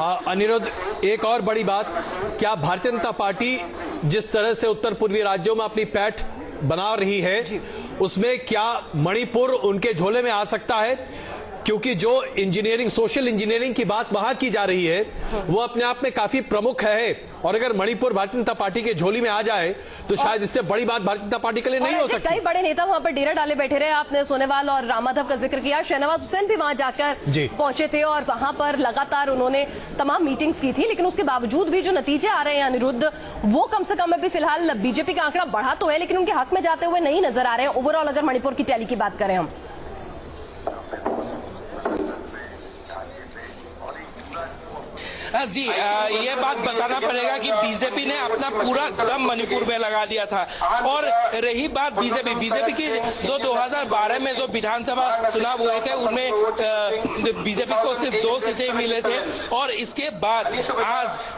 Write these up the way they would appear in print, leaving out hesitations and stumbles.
अनिरुद्ध, एक और बड़ी बात, क्या भारतीय जनता पार्टी जिस तरह से उत्तर पूर्वी राज्यों में अपनी पैठ बना रही है, उसमें क्या मणिपुर उनके झोले में आ सकता है? क्योंकि जो इंजीनियरिंग, सोशल इंजीनियरिंग की बात वहां की जा रही है, वो अपने आप में काफी प्रमुख है, और अगर मणिपुर भारतीय जनता पार्टी के झोली में आ जाए तो शायद इससे बड़ी बात भारतीय जनता पार्टी के लिए नहीं हो सकती। कई बड़े नेता वहां पर डेरा डाले बैठे रहे। आपने सोनेवाल और राम माधव का जिक्र किया, शहनवाज हुसैन भी वहां जाकर पहुंचे थे और वहां पर लगातार उन्होंने तमाम मीटिंग्स की थी, लेकिन उसके बावजूद भी जो नतीजे आ रहे हैं अनिरुद्ध, वो कम से कम अभी फिलहाल बीजेपी का आंकड़ा बढ़ा तो है, लेकिन उनके हक में जाते हुए नहीं नजर आ रहे हैं ओवरऑल, अगर मणिपुर की टैली की बात करें हम। जी, ये बात बताना पड़ेगा कि बीजेपी ने अपना पूरा दम मणिपुर में लगा दिया था। और रही बात बीजेपी की, जो 2012 में जो विधानसभा चुनाव हुए थे उनमें बीजेपी को सिर्फ 2 सीटें मिले थे, और इसके बाद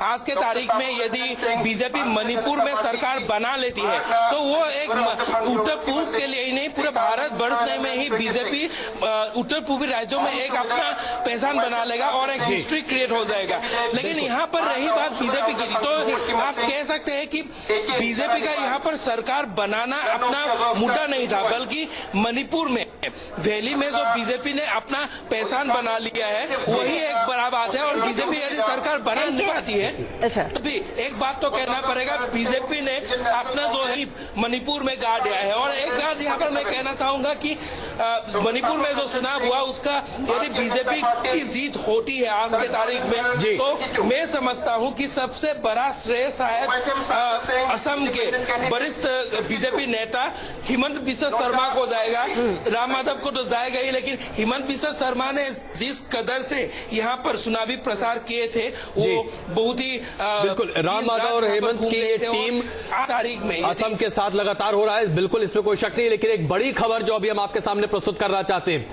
आज के तारीख में यदि बीजेपी मणिपुर में सरकार बना लेती है तो वो एक उत्तर पूर्व के लिए ही नहीं, पूरे भारत वर्ष में ही बीजेपी उत्तर पूर्वी राज्यों में एक अपना पहचान बना लेगा और एक हिस्ट्री क्रिएट हो जाएगा। लेकिन यहाँ पर रही बात बीजेपी की, तो आप कह सकते हैं कि बीजेपी का यहाँ पर सरकार बनाना अपना मुद्दा नहीं था, बल्कि मणिपुर में वैली में जो बीजेपी ने अपना पहचान बना लिया है वही एक बड़ा बात है। और बीजेपी यदि सरकार बना नहीं पाती है तभी एक बात तो कहना पड़ेगा, बीजेपी ने अपना जो है मणिपुर में गाड़ दिया है। और एक बात यहाँ पर मैं कहना चाहूंगा कि मणिपुर में जो चुनाव हुआ उसका यदि बीजेपी की जीत होती है आज के तारीख में, तो मैं समझता हूं कि सबसे बड़ा श्रेय शायद असम के वरिष्ठ बीजेपी नेता हिमंत बिस्वा शर्मा को जाएगा। राम माधव को तो जाएगा ही, लेकिन हिमंत बिस्वा शर्मा ने जिस कदर से यहाँ पर चुनावी प्रसार किए थे वो बहुत ही बिल्कुल राम माधव और हेमंत की ये टीम तारीख में असम के साथ लगातार हो रहा है, बिल्कुल इसमें कोई शक नहीं। लेकिन एक बड़ी खबर जो अभी हम आपके सामने प्रस्तुत करना चाहते हैं,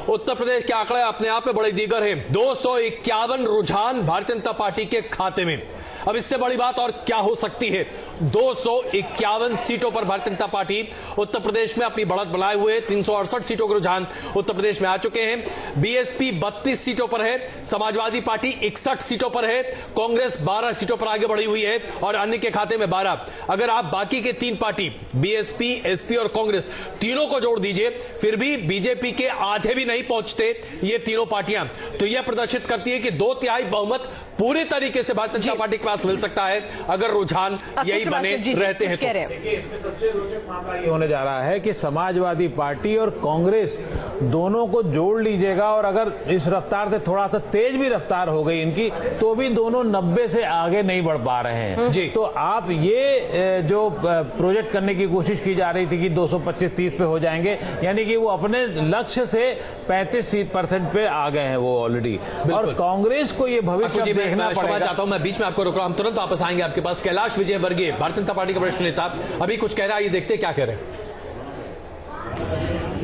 उत्तर प्रदेश के आंकड़े अपने आप में बड़े दीगर हैं। 251 रुझान भारतीय जनता पार्टी के खाते में। अब इससे बड़ी बात और क्या हो सकती है? 251 सीटों पर भारतीय जनता पार्टी उत्तर प्रदेश में अपनी बढ़त बनाए हुए 368 सीटों के रुझान उत्तर प्रदेश में आ चुके हैं। बीएसपी 32 सीटों पर है, समाजवादी पार्टी 61 सीटों पर है, कांग्रेस 12 सीटों पर आगे बढ़ी हुई है और अन्य के खाते में 12। अगर आप बाकी के 3 पार्टी बीएसपी, एसपी और कांग्रेस तीनों को जोड़ दीजिए, फिर भी बीजेपी के आधे भी नहीं पहुंचते ये तीनों पार्टियां। तो यह प्रदर्शित करती है कि 2/3 बहुमत पूरी तरीके से भारतीय जनता पार्टी के पास मिल सकता है अगर रुझान यही बने रहते हैं। इसमें सबसे रोचक मामला ये होने जा रहा है कि समाजवादी पार्टी और कांग्रेस दोनों को जोड़ लीजिएगा, और अगर इस रफ्तार से थोड़ा सा तेज भी रफ्तार हो गई इनकी, तो भी दोनों 90 से आगे नहीं बढ़ पा रहे हैं जी। तो आप ये जो प्रोजेक्ट करने की कोशिश की जा रही थी कि 225-30 पे हो जाएंगे, यानी कि वो अपने लक्ष्य से 35% पे आ गए हैं वो ऑलरेडी। और कांग्रेस को ये भविष्य देखना पड़ेगा। चाहता हूं, मैं बीच में आपको रोक रहा हूं, हम तुरंत वापस आएंगे आपके पास। कैलाश विजयवर्गीय भारतीय जनता पार्टी के वरिष्ठ नेता अभी कुछ कह रहा है, ये देखते क्या कह रहे हैं।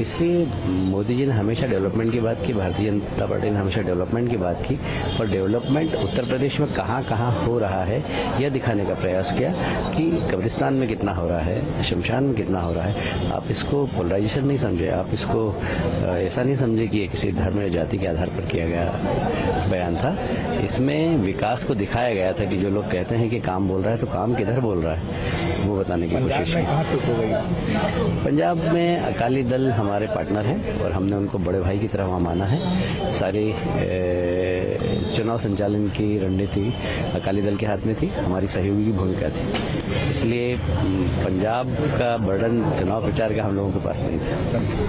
इसलिए मोदी जी ने हमेशा डेवलपमेंट की बात की, भारतीय जनता पार्टी ने हमेशा डेवलपमेंट की बात की, पर डेवलपमेंट उत्तर प्रदेश में कहाँ कहाँ हो रहा है यह दिखाने का प्रयास किया कि कब्रिस्तान में कितना हो रहा है, शमशान में कितना हो रहा है। आप इसको पोलराइजेशन नहीं समझे, आप इसको ऐसा नहीं समझे कि ये किसी धर्म या जाति के आधार पर किया गया बयान था। इसमें विकास को दिखाया गया था कि जो लोग कहते हैं कि काम बोल रहा है तो काम किधर बोल रहा है, वो बताने की कोशिश की। पंजाब में अकाली दल हमारे पार्टनर हैं और हमने उनको बड़े भाई की तरह वहाँ माना है। सारी चुनाव संचालन की रणनीति अकाली दल के हाथ में थी, हमारी सहयोगी की भूमिका थी। इसलिए पंजाब का बर्डन चुनाव प्रचार का हम लोगों के पास नहीं था।